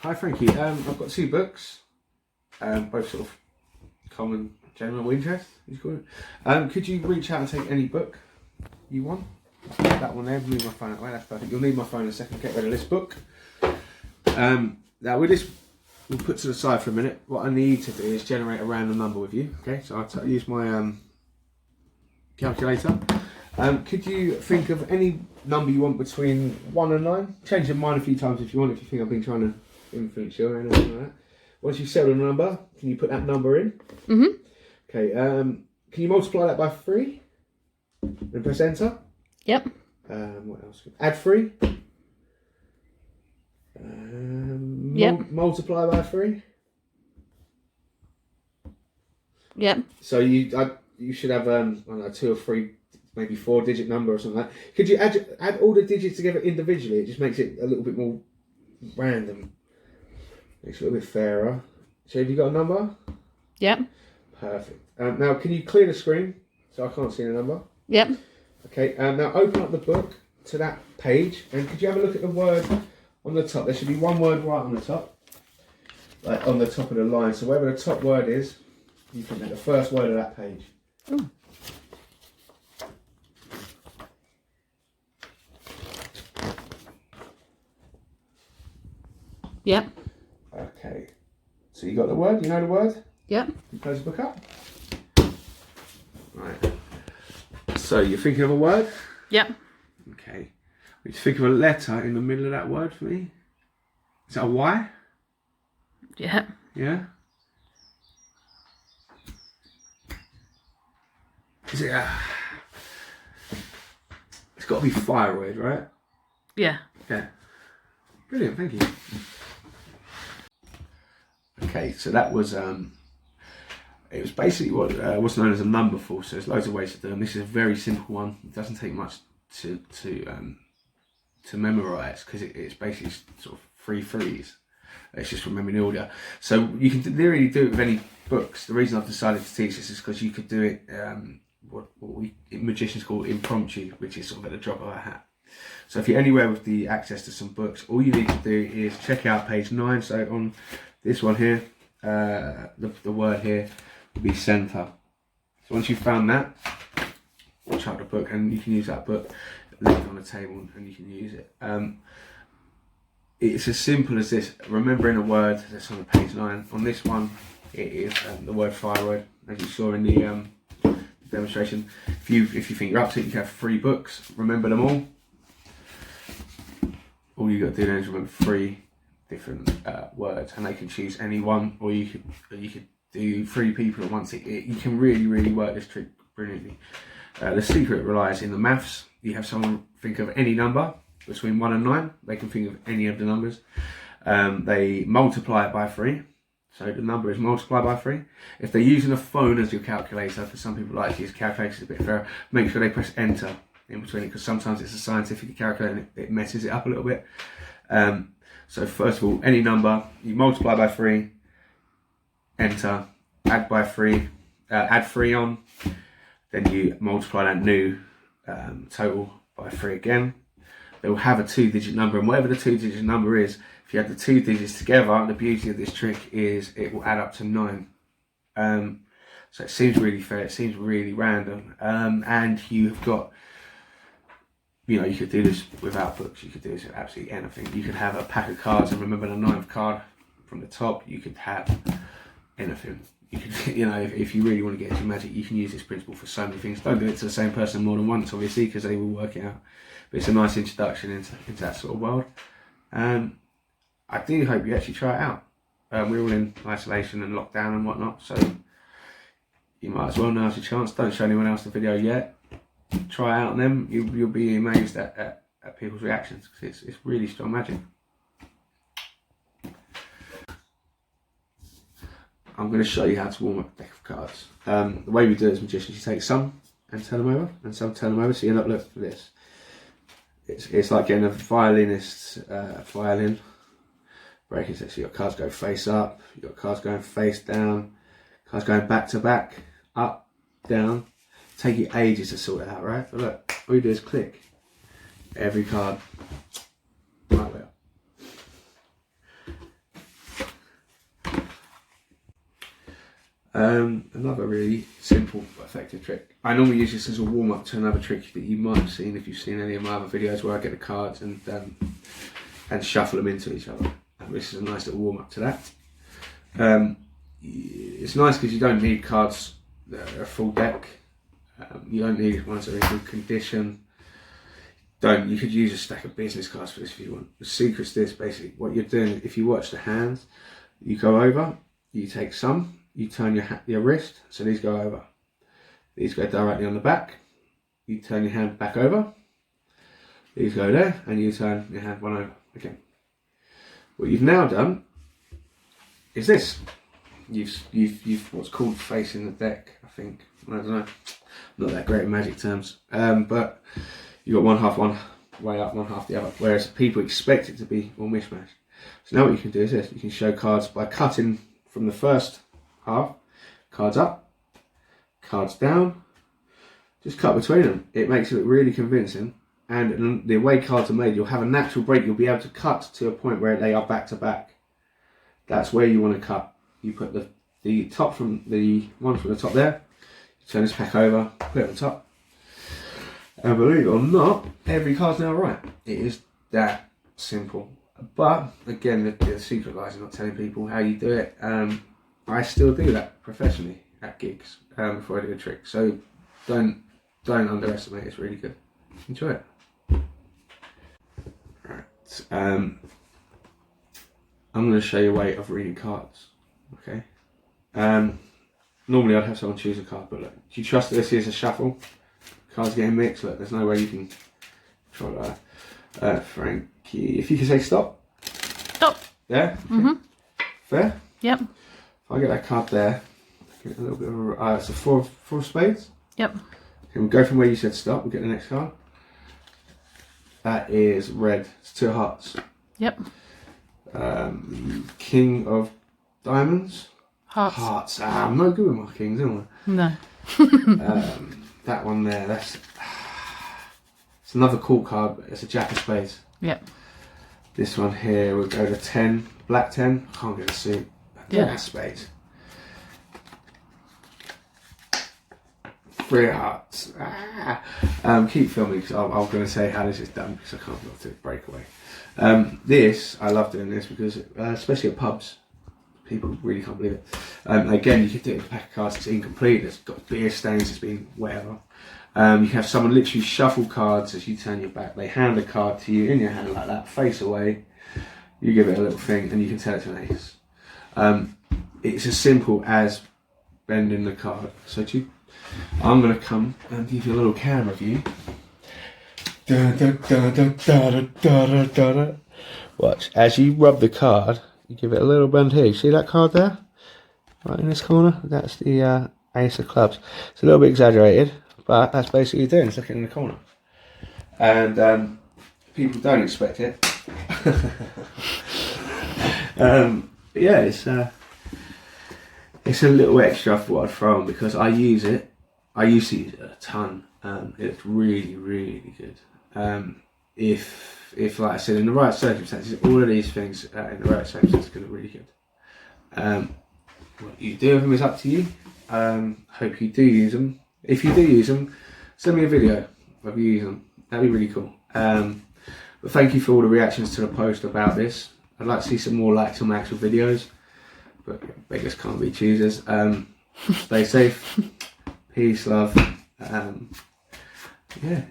Hi Frankie, I've got 2 books, both sort of common general interest, you call it. Could you reach out and take any book you want? That one there, move my phone that way, that's perfect. You'll need my phone in a second, get rid of this book. Now with this, we'll put to the side for a minute. What I need to do is generate a random number with you, okay? So I'll use my calculator. Could you think of any number you want between 1 and 9? Change your mind a few times if you want, if you think I've been trying to influence you or anything like that. Once you've settled on a number, can you put that number in? Mm-hmm. Okay, can you multiply that by 3? And press enter? Yep. What else? Add 3? Yep. Multiply by 3? Yep. So you should have, I don't know, 2 or 3, maybe 4-digit number or something like that. Could you add all the digits together individually? It just makes it a little bit more random. Makes it a little bit fairer. So have you got a number? Yep. Perfect. Now, can you clear the screen so I can't see the number? Yep. Okay, now open up the book to that page, and could you have a look at the word on the top? There should be one word right on the top, like on the top of the line. So wherever the top word is, you can make the first word of that page. Ooh. Yep. Okay, so you got the word, you know the word? Yep. You close the book up. Right. So you're thinking of a word? Yep. Okay. Would you think of a letter in the middle of that word for me? Is that a Y? Yep. Yeah? Is it a... It's got to be thyroid, right? Yeah. Yeah. Brilliant, thank you. Okay, so that was it was basically what's known as a number fall. So there's loads of ways to do them. This is a very simple one. It doesn't take much to memorise because it's basically sort of 3 threes. It's just remembering the order. So you can literally do it with any books. The reason I've decided to teach this is because you could do it what we magicians call impromptu, which is sort of at the drop of a hat. So if you're anywhere with the access to some books, all you need to do is check out page 9. So on this one here, the word here will be centre. So once you've found that, watch out the book, and you can use that book, leave it on the table, and you can use it. It's as simple as this: remembering a word that's on page 9. On this one, it is the word thyroid, as you saw in the demonstration. If you think you're up to it, you can have 3 books. Remember them all. All you got to do then is remember 3 different words, and they can choose any one, or you could do 3 people at once. You can really work this trick brilliantly. The secret relies in the maths. You have someone think of any number between 1 and 9. They can think of any of the numbers. They multiply it by 3. So the number is multiplied by 3. If they're using a phone as your calculator, because some people like to use calculators a bit fairer, make sure they press enter in between it, because sometimes it's a scientific calculator and it messes it up a little bit. So first of all, any number, you multiply by 3, enter, add by 3, add 3 on, then you multiply that new total by 3 again. They will have a 2-digit number, and whatever the 2-digit number is, if you add the 2 digits together, the beauty of this trick is it will add up to 9. So it seems really fair, it seems really random, and you've got, you know, you could do this without books, you could do this with absolutely anything. You could have a pack of cards and remember the 9th card from the top. You could have anything. You could, you know, if you really want to get into magic, you can use this principle for so many things. Don't do it to the same person more than once, obviously, because they will work it out. But it's a nice introduction into that sort of world. I do hope you actually try it out. We're all in isolation and lockdown and whatnot, so you might as well, now's your chance. Don't show anyone else the video yet. Try out on them. You'll be amazed at people's reactions, because it's really strong magic. I'm going to show you how to warm up a deck of cards. The way we do it as magicians, you take some and turn them over, and some turn them over, so you end up looking for this. It's like getting a violinist's violin. Breaking set, so your cards go face up, you've got cards going face down, cards going back to back, up, down. Take you ages to sort it out, right? But look, all you do is click every card right way up. Another really simple but effective trick. I normally use this as a warm up to another trick that you might have seen if you've seen any of my other videos where I get the cards and shuffle them into each other. And this is a nice little warm up to that. It's nice because you don't need cards that are a full deck. You don't need ones that are in good condition. You could use a stack of business cards for this if you want. The secret's this, basically. What you're doing, if you watch the hands, you go over, you take some, you turn your wrist, so these go over. These go directly on the back. You turn your hand back over. These go there, and you turn your hand one over again. What you've now done is this. You've what's called facing the deck, I think. I don't know. I'm not that great at magic terms. But you've got one half one way up, one half the other. Whereas people expect it to be all mishmash. So now what you can do is this. You can show cards by cutting from the first half. Cards up, cards down. Just cut between them. It makes it look really convincing. And the way cards are made, you'll have a natural break. You'll be able to cut to a point where they are back to back. That's where you want to cut. You put the top from the one from the top there. You turn this pack over, put it on top. And believe it or not, every card's now right. It is that simple. But again, the secret lies in not telling people how you do it. I still do that professionally at gigs before I do a trick. So don't underestimate it. It's really good. Enjoy it. Right. I'm going to show you a way of reading cards. Okay. Normally I'd have someone choose a card, but look, do you trust that this is a shuffle? Cards getting mixed. Look, there's no way you can try that. Frankie, if you can say stop. Stop. Yeah. Okay. Fair. Yep. If I get that card there, get a little bit of it's a four of spades. Yep. Okay, we go from where you said stop. We'll get the next card. That is red. It's 2 hearts. Yep. King of diamonds. Hearts. Hearts. I'm no good with my kings, am I? No. That one there. It's another cool card, but it's a jack of spades. Yep. This one here will go to 10. Black 10. I can't get a suit. Jack of spades. 3 hearts. Keep filming because I'm going to say how this is done because I can't let it break away. I love doing this because, especially at pubs, people really can't believe it. Again, you could do it with a pack of cards that's incomplete, it's got beer stains, it's been whatever. You have someone literally shuffle cards as you turn your back. They hand a card to you in your hand like that, face away. You give it a little thing and you can tell it's an ace. It's as simple as bending the card. So I'm going to come and give you a little camera view. Watch, as you rub the card, you give it a little bend here. You see that card there? Right in this corner? That's the ace of clubs. It's a little bit exaggerated, but that's basically doing. It's looking in the corner. And people don't expect it. Yeah, it's a little extra for what I throw on because I use it. I used to use it a ton. It's really, really good. If like I said, in the right circumstances, all of these things in the right circumstances are going to be really good. What you do with them is up to you. Hope you do use them. If you do use them, send me a video of you using them. That'd be really cool. But thank you for all the reactions to the post about this. I'd like to see some more likes on my actual videos, but beggars can't be choosers. Stay safe. Peace, love. Yeah.